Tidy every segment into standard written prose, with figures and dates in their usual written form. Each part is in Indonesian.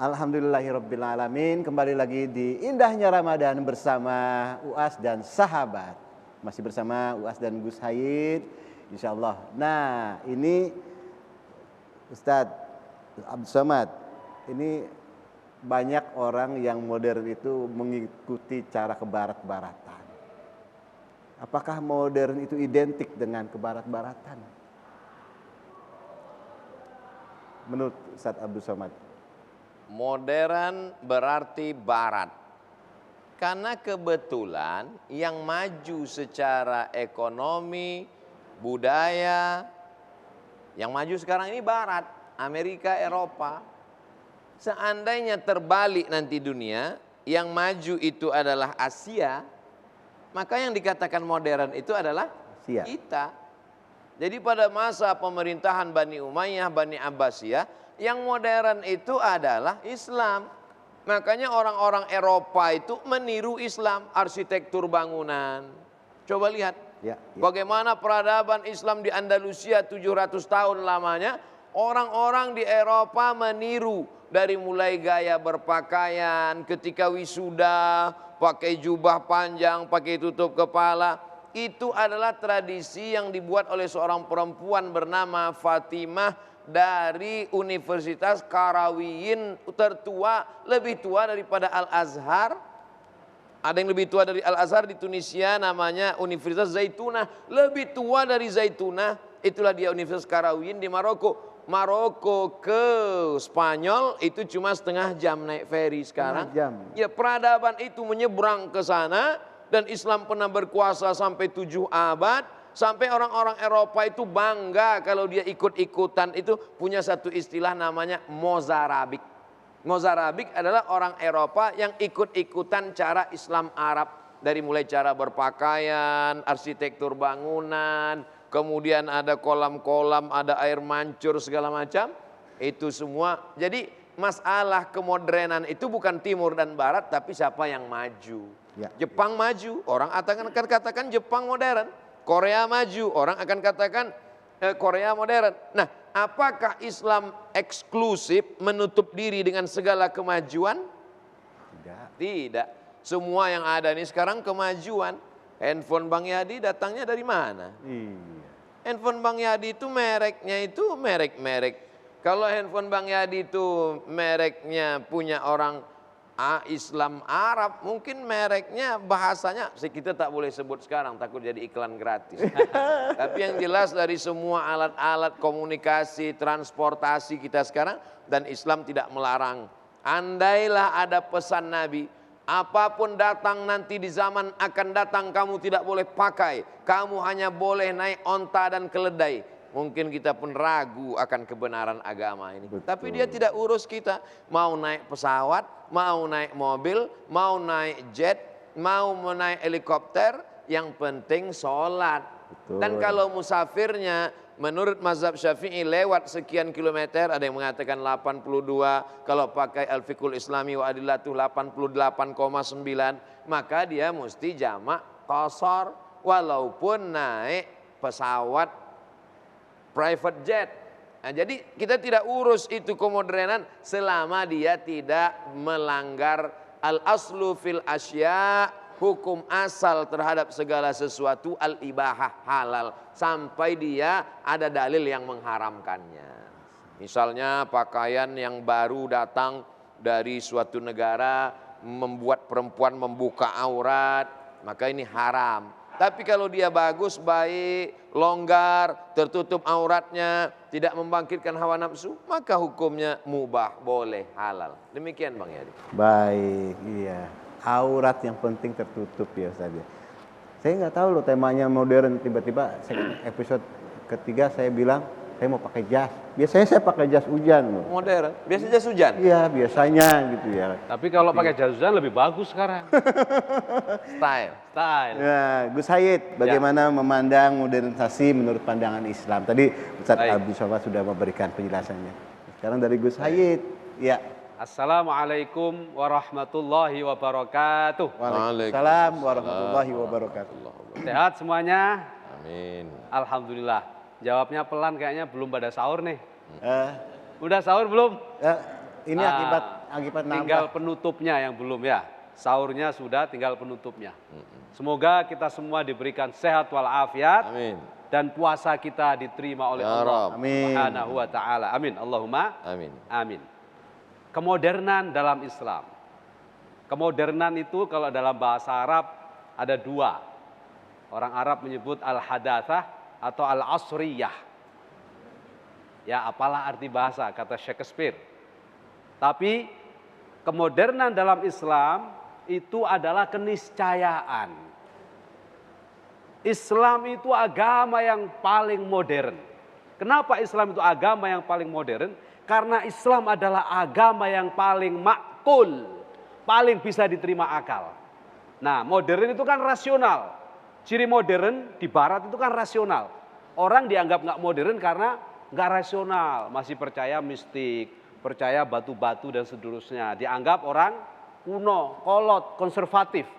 Alhamdulillahirabbil alamin. Kembali lagi di indahnya Ramadan bersama Uas dan sahabat. Masih bersama Uas dan Gus Hayid, insyaallah. Nah, ini Ustadz Abdul Somad. Ini banyak orang yang modern itu mengikuti cara kebarat-baratan. Apakah modern itu identik dengan kebarat-baratan? Menurut Ustadz Abdul Somad. Modern berarti barat. Karena kebetulan yang maju secara ekonomi, budaya, yang maju sekarang ini barat, Amerika, Eropa. Seandainya terbalik nanti dunia, yang maju itu adalah Asia, maka yang dikatakan modern itu adalah Asia. kita. Jadi pada masa pemerintahan Bani Umayyah, Bani Abbasiyah, yang modern itu adalah Islam. Makanya orang-orang Eropa itu meniru Islam, arsitektur bangunan. Coba lihat bagaimana peradaban Islam di Andalusia 700 tahun lamanya. Orang-orang di Eropa meniru dari mulai gaya berpakaian, ketika wisuda, pakai jubah panjang, pakai tutup kepala. Itu adalah tradisi yang dibuat oleh seorang perempuan bernama Fatimah dari Universitas Qarawiyyin, tertua, lebih tua daripada Al-Azhar. Ada yang lebih tua dari Al-Azhar di Tunisia, namanya Universitas Zaitunah. Lebih tua dari Zaitunah, itulah dia Universitas Qarawiyyin di Maroko. Maroko ke Spanyol itu cuma setengah jam naik feri sekarang. Ya, peradaban itu menyeberang ke sana dan Islam pernah berkuasa sampai 7 abad. Sampai orang-orang Eropa itu bangga kalau dia ikut-ikutan, itu punya satu istilah namanya Mozarabik. Mozarabik adalah orang Eropa yang ikut-ikutan cara Islam Arab. Dari mulai cara berpakaian, arsitektur bangunan, kemudian ada kolam-kolam, ada air mancur segala macam. Itu semua. Jadi masalah kemodernan itu bukan timur dan barat, tapi siapa yang maju. Jepang maju, orang akan katakan Jepang modern. Korea maju, orang akan katakan Korea modern. Nah, apakah Islam eksklusif menutup diri dengan segala kemajuan? Tidak. Semua yang ada ini sekarang kemajuan. Handphone Bang Yadi datangnya dari mana? Handphone Bang Yadi itu mereknya itu merek-merek. Kalau handphone Bang Yadi itu mereknya punya orang Islam Arab, mungkin mereknya bahasanya kita tak boleh sebut sekarang, takut jadi iklan gratis. Tapi yang jelas dari semua alat-alat komunikasi, transportasi kita sekarang, dan Islam tidak melarang. Andailah ada pesan Nabi, apapun datang nanti di zaman akan datang kamu tidak boleh pakai, kamu hanya boleh naik onta dan keledai. Mungkin kita pun ragu akan kebenaran agama ini. Betul. Tapi dia tidak urus kita. Mau naik pesawat, mau naik mobil, mau naik jet, mau naik helikopter. Yang penting sholat. Betul. Dan kalau musafirnya menurut mazhab Syafi'i lewat sekian kilometer, ada yang mengatakan 82. Kalau pakai Al-Fiqhul Islami wa Adillatuh 88,9. Maka dia mesti jamak qashar. Walaupun naik pesawat private jet. Nah, jadi kita tidak urus itu kemodernan selama dia tidak melanggar al-aslu fil asya, hukum asal terhadap segala sesuatu al-ibahah, halal, sampai dia ada dalil yang mengharamkannya. Misalnya pakaian yang baru datang dari suatu negara membuat perempuan membuka aurat, maka ini haram. Tapi kalau dia bagus, baik, longgar, tertutup auratnya, tidak membangkitkan hawa nafsu, maka hukumnya mubah, boleh, halal. Demikian Bang Yadi. Baik, iya. Aurat yang penting tertutup ya Ustaz. Saya nggak tahu loh temanya modern, tiba-tiba episode ketiga saya bilang saya mau pakai jas. Biasanya saya pakai jas hujan loh. Modern, biasa jas hujan? Iya, biasanya gitu ya. Tapi kalau pakai jas hujan lebih bagus sekarang. Style. Nah, Gus Hayid, bagaimana memandang modernisasi menurut pandangan Islam? Tadi Ustaz Abdul Somad sudah memberikan penjelasannya. Sekarang dari Gus Hayid, ya. Assalamualaikum warahmatullahi wabarakatuh. Waalaikumsalam warahmatullahi wabarakatuh. Sehat semuanya? Amin. Alhamdulillah. Jawabnya pelan kayaknya belum pada sahur nih. Eh, Udah sahur belum? Ini akibat tinggal nambah. penutupnya yang belum ya. Sahurnya sudah, tinggal penutupnya. Semoga kita semua diberikan sehat walafiat. Amin. Dan puasa kita diterima oleh Ya Allah Rabb. Subhanahu wa ta'ala. Amin. Allahumma Amin. amin. Kemodernan dalam Islam. Kemodernan itu kalau dalam bahasa Arab ada dua. Orang Arab menyebut al-hadatsah atau al-asriyah. Ya, apalah arti bahasa, kata Shakespeare. Tapi kemodernan dalam Islam itu adalah keniscayaan. Islam itu agama yang paling modern. Kenapa Islam itu agama yang paling modern? Karena Islam adalah agama yang paling makul, paling bisa diterima akal. Nah, modern itu kan rasional. Ciri modern di barat itu kan rasional. Orang dianggap nggak modern karena nggak rasional, masih percaya mistik, percaya batu-batu dan seterusnya. Dianggap orang kuno, kolot, konservatif.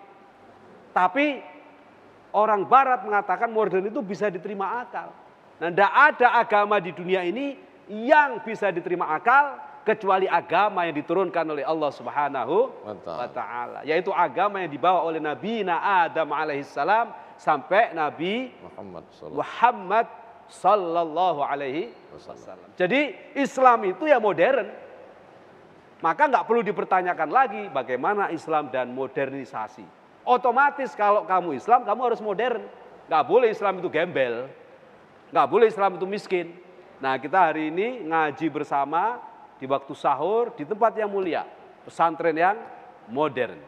Tapi orang barat mengatakan modern itu bisa diterima akal. Nah, tidak ada agama di dunia ini yang bisa diterima akal kecuali agama yang diturunkan oleh Allah Subhanahu wa ta'ala. Yaitu agama yang dibawa oleh Nabi Adam alaihissalam sampai Nabi Muhammad sallallahu alaihi wasallam. Jadi Islam itu ya modern. Maka nggak perlu dipertanyakan lagi bagaimana Islam dan modernisasi. Otomatis kalau kamu Islam, kamu harus modern. Nggak boleh Islam itu gembel. Nggak boleh Islam itu miskin. Nah, kita hari ini ngaji bersama di waktu sahur di tempat yang mulia. Pesantren yang modern.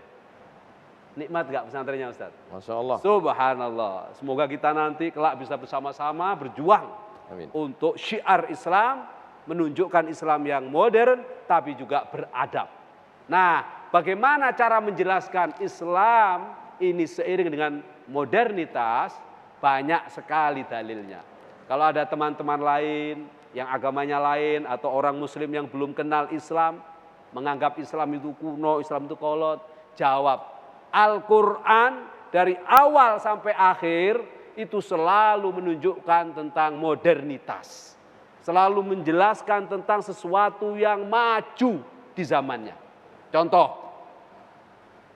Nikmat nggak pesantrennya, Ustaz? Masya Allah. Subhanallah. Semoga kita nanti kelak bisa bersama-sama berjuang. Amin. Untuk syiar Islam, menunjukkan Islam yang modern tapi juga beradab. Nah, bagaimana cara menjelaskan Islam ini seiring dengan modernitas? Banyak sekali dalilnya. Kalau ada teman-teman lain yang agamanya lain atau orang muslim yang belum kenal Islam, menganggap Islam itu kuno, Islam itu kolot, jawab, Al-Quran dari awal sampai akhir itu selalu menunjukkan tentang modernitas. Selalu menjelaskan tentang sesuatu yang maju di zamannya. Contoh,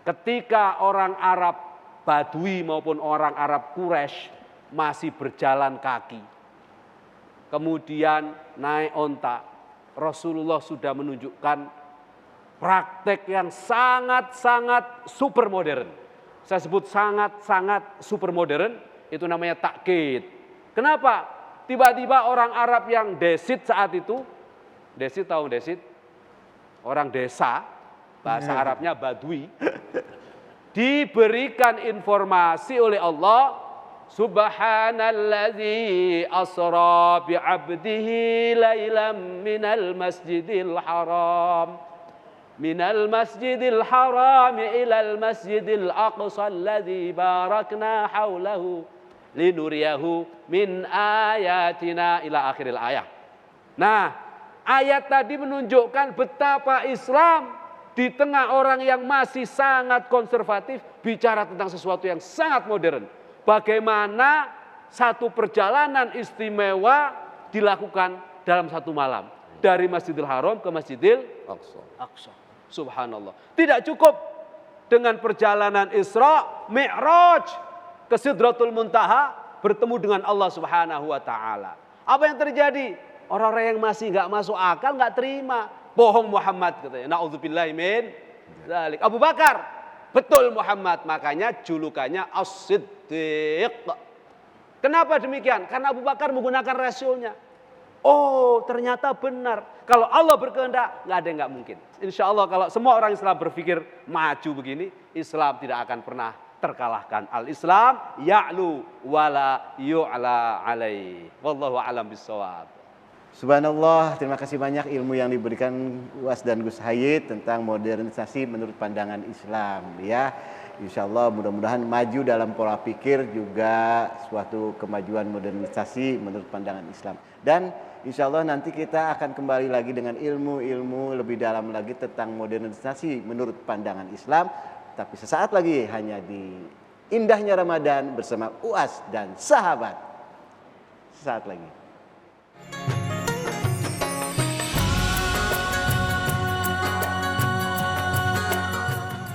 ketika orang Arab Badui maupun orang Arab Quraisy masih berjalan kaki, kemudian naik onta, Rasulullah sudah menunjukkan praktek yang sangat-sangat super modern. Saya sebut sangat-sangat super modern, itu namanya takkid. Kenapa? Tiba-tiba orang Arab yang desit saat itu, desit tahu desit? Orang desa, bahasa Arabnya Badui, diberikan informasi oleh Allah, Subhanalladzi asra bi'abdihi lailam minal masjidil haram. Minal masjidil haram ilal masjidil aqsa alladzi barakna haulahu linuriyahu min ayatina ila akhiril ayat. Nah, ayat tadi menunjukkan betapa Islam di tengah orang yang masih sangat konservatif bicara tentang sesuatu yang sangat modern. Bagaimana satu perjalanan istimewa dilakukan dalam satu malam dari Masjidil Haram ke Masjidil Aqsa. Subhanallah. Tidak cukup dengan perjalanan Isra, Mi'raj ke Sidratul Muntaha bertemu dengan Allah Subhanahu wa taala. Apa yang terjadi? Orang-orang yang masih enggak masuk akal enggak terima. Bohong Muhammad katanya. Nauzubillahi min dzalik. Abu Bakar, betul Muhammad, makanya julukannya As-Siddiq. Kenapa demikian? Karena Abu Bakar menggunakan rasionya. Oh, ternyata benar. Kalau Allah berkehendak, nggak ada yang nggak mungkin. Insya Allah kalau semua orang Islam berpikir maju begini, Islam tidak akan pernah terkalahkan. Al-Islam ya'lu wala yu'la alaih. Wallahu a'lam bishawab. Subhanallah, terima kasih banyak ilmu yang diberikan UAS dan Gus Hayid tentang modernisasi menurut pandangan Islam. Ya, insya Allah mudah-mudahan maju dalam pola pikir juga suatu kemajuan modernisasi menurut pandangan Islam. Dan insya Allah nanti kita akan kembali lagi dengan ilmu-ilmu lebih dalam lagi tentang modernisasi menurut pandangan Islam. Tapi sesaat lagi hanya di Indahnya Ramadan bersama UAS dan sahabat. Sesaat lagi.